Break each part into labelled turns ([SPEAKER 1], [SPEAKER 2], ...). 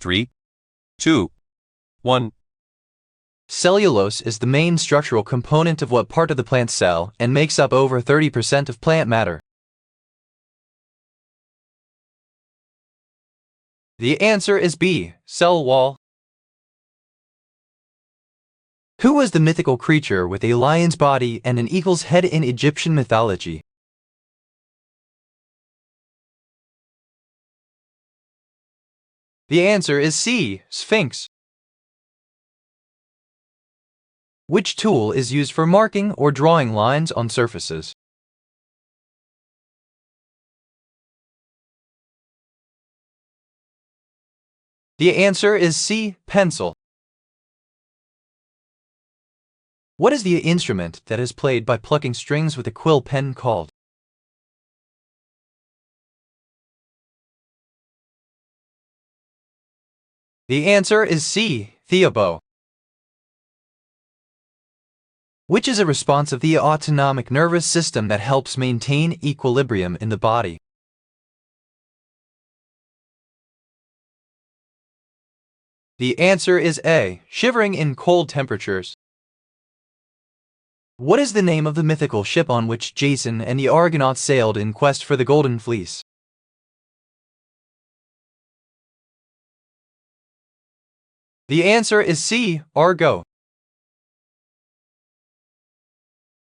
[SPEAKER 1] 3, 2, 1.
[SPEAKER 2] Cellulose is the main structural component of what part of the plant cell and makes up over 30% of plant matter. The answer is B, cell wall. Who was the mythical creature with a lion's body and an eagle's head in Egyptian mythology? The answer is C, Sphinx. Which tool is used for marking or drawing lines on surfaces? The answer is C, pencil. What is the instrument that is played by plucking strings with a quill pen called? The answer is C, theobow. Which is a response of the autonomic nervous system that helps maintain equilibrium in the body? The answer is A, shivering in cold temperatures. What is the name of the mythical ship on which Jason and the Argonauts sailed in quest for the Golden Fleece? The answer is C, Argo.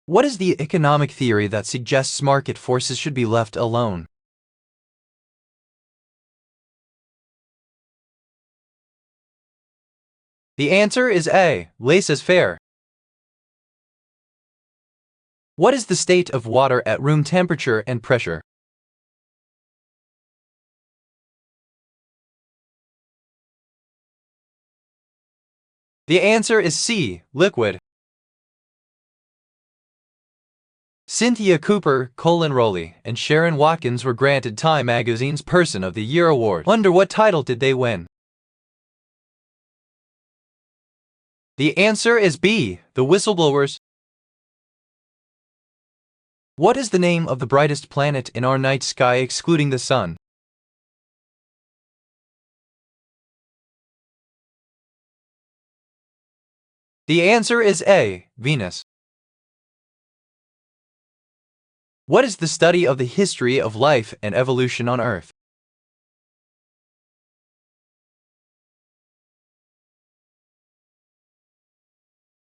[SPEAKER 2] What is the economic theory that suggests market forces should be left alone? The answer is A, laissez-faire. What is the state of water at room temperature and pressure? The answer is C, liquid. Cynthia Cooper, Colin Rowley, and Sharon Watkins were granted Time magazine's Person of the Year award. Under what title did they win? The answer is B, The Whistleblowers. What is the name of the brightest planet in our night sky excluding the sun? The answer is A, Venus. What is the study of the history of life and evolution on Earth?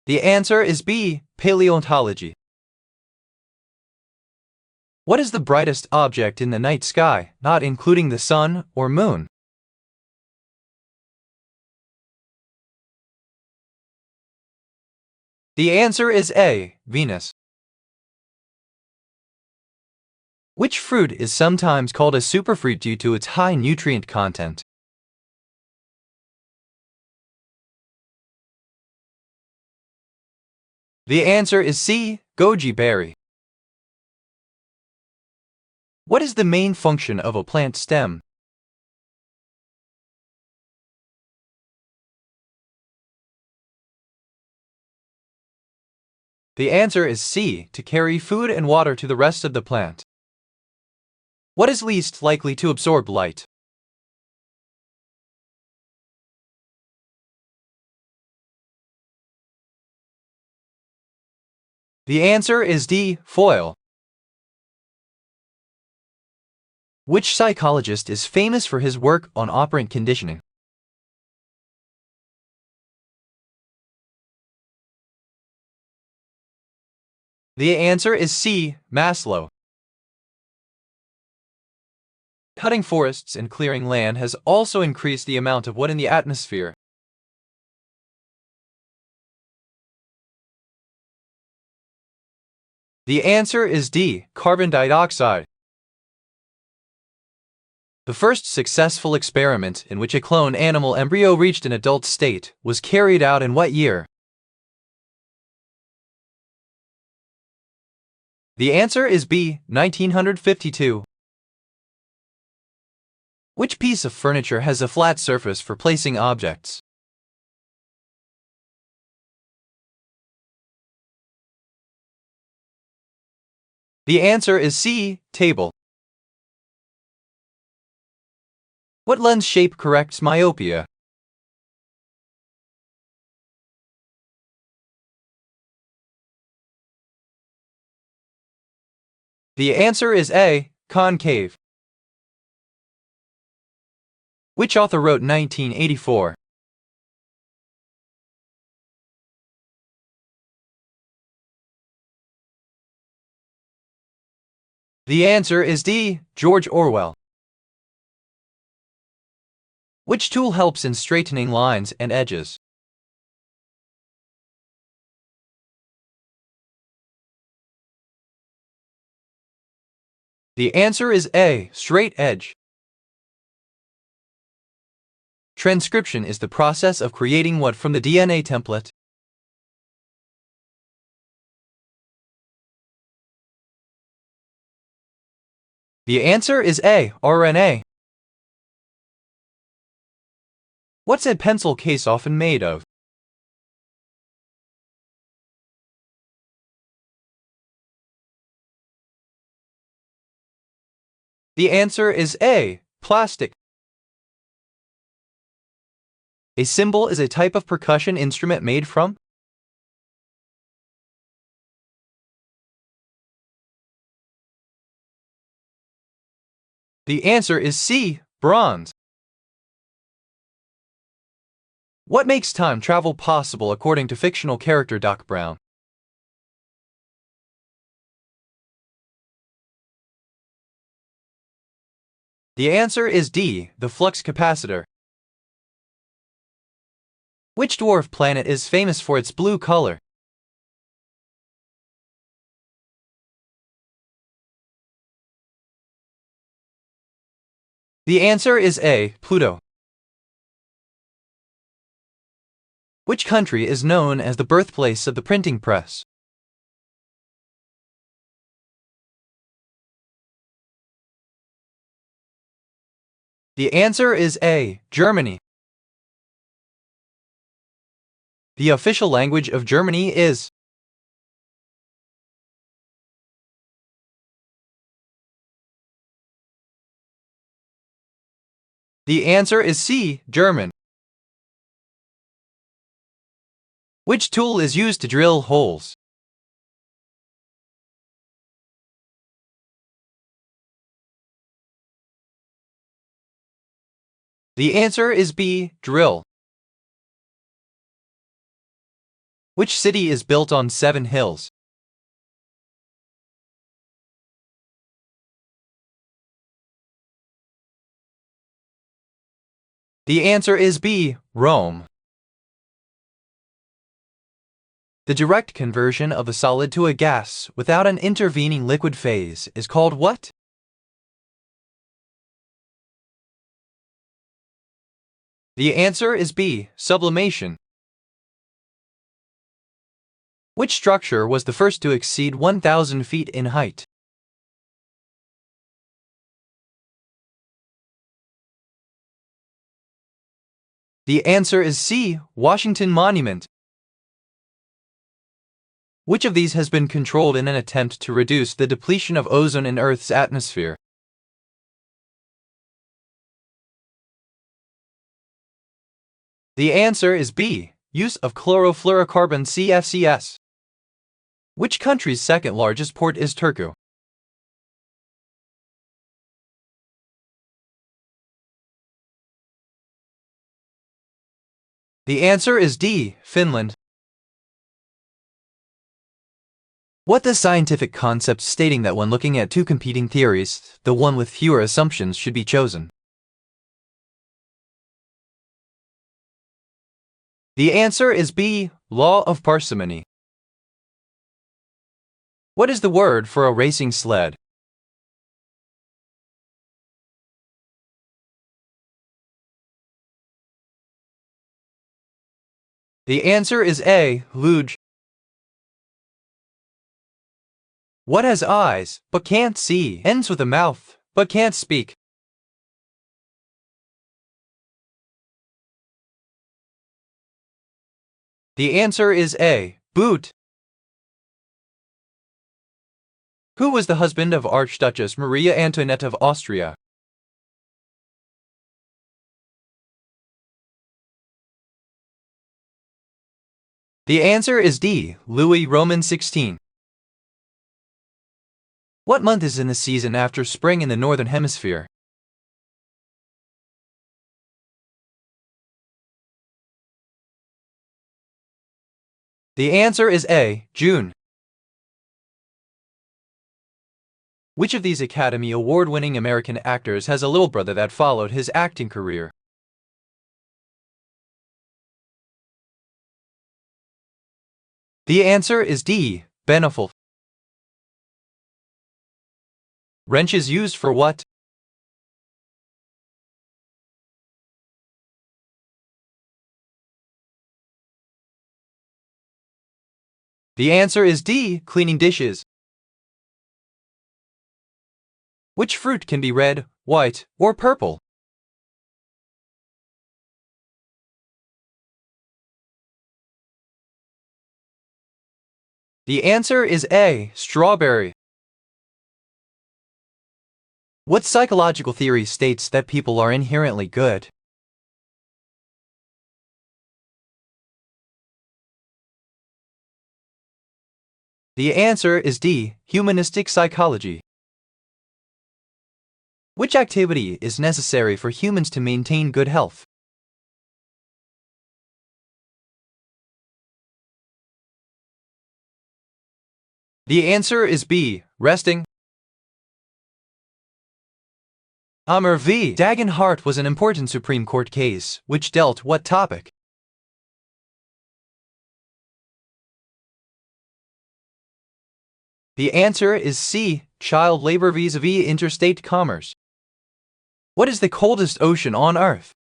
[SPEAKER 2] The answer is B, paleontology. What is the brightest object in the night sky, not including the sun or moon? The answer is A, Venus. Which fruit is sometimes called a superfruit due to its high nutrient content? The answer is C, goji berry. What is the main function of a plant stem? The answer is C, to carry food and water to the rest of the plant. What is least likely to absorb light? The answer is D, foil. Which psychologist is famous for his work on operant conditioning? The answer is C, Maslow. Cutting forests and clearing land has also increased the amount of what in the atmosphere? The answer is D, carbon dioxide. The first successful experiment in which a clone animal embryo reached an adult state was carried out in what year? The answer is B, 1952. Which piece of furniture has a flat surface for placing objects? The answer is C, table. What lens shape corrects myopia? The answer is A. Concave. Which author wrote 1984? The answer is D. George Orwell. Which tool helps in straightening lines and edges? The answer is A. Straight edge. Transcription is the process of creating what from the DNA template? The answer is A. RNA. What's a pencil case often made of? The answer is A. Plastic. A cymbal is a type of percussion instrument made from? The answer is C. Bronze. What makes time travel possible according to fictional character Doc Brown? The answer is D. The flux capacitor. Which dwarf planet is famous for its blue color? The answer is A. Pluto. Which country is known as the birthplace of the printing press? The answer is A. Germany. The official language of Germany is? The answer is C. German. Which tool is used to drill holes? The answer is B. Drill. Which city is built on 7 hills? The answer is B. Rome. The direct conversion of a solid to a gas without an intervening liquid phase is called what? The answer is B. Sublimation. Which structure was the first to exceed 1,000 feet in height? The answer is C. Washington Monument. Which of these has been controlled in an attempt to reduce the depletion of ozone in Earth's atmosphere? The answer is B. Use of chlorofluorocarbon CFCs. Which country's second largest port is Turku? The answer is D. Finland. What the scientific concept stating that when looking at two competing theories, the one with fewer assumptions should be chosen? The answer is B. Law of parsimony. What is the word for a racing sled? The answer is A. Luge. What has eyes, but can't see, ends with a mouth, but can't speak? The answer is A. Boot. Who was the husband of Archduchess Maria Antoinette of Austria? The answer is D. Louis Roman XVI. What month is in the season after spring in the Northern Hemisphere? The answer is A. June. Which of these Academy Award-winning American actors has a little brother that followed his acting career? The answer is D. Ben Affleck. Wrench is used for what? The answer is D. Cleaning dishes. Which fruit can be red, white, or purple? The answer is A. Strawberry. What psychological theory states that people are inherently good? The answer is D. Humanistic psychology. Which activity is necessary for humans to maintain good health? The answer is B. Resting. Amr v. Dagenhart was an important Supreme Court case which dealt what topic? The answer is C. Child labor vis-a-vis interstate commerce. What is the coldest ocean on Earth?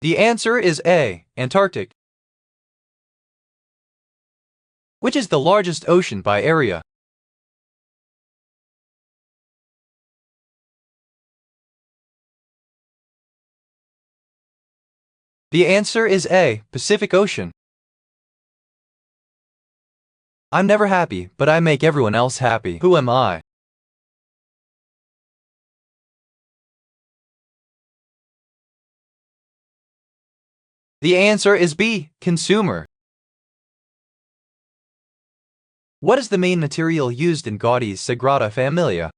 [SPEAKER 2] The answer is A. Antarctic. Which is the largest ocean by area? The answer is A. Pacific Ocean. I'm never happy, but I make everyone else happy. Who am I? The answer is B. Consumer. What is the main material used in Gaudi's Sagrada Familia?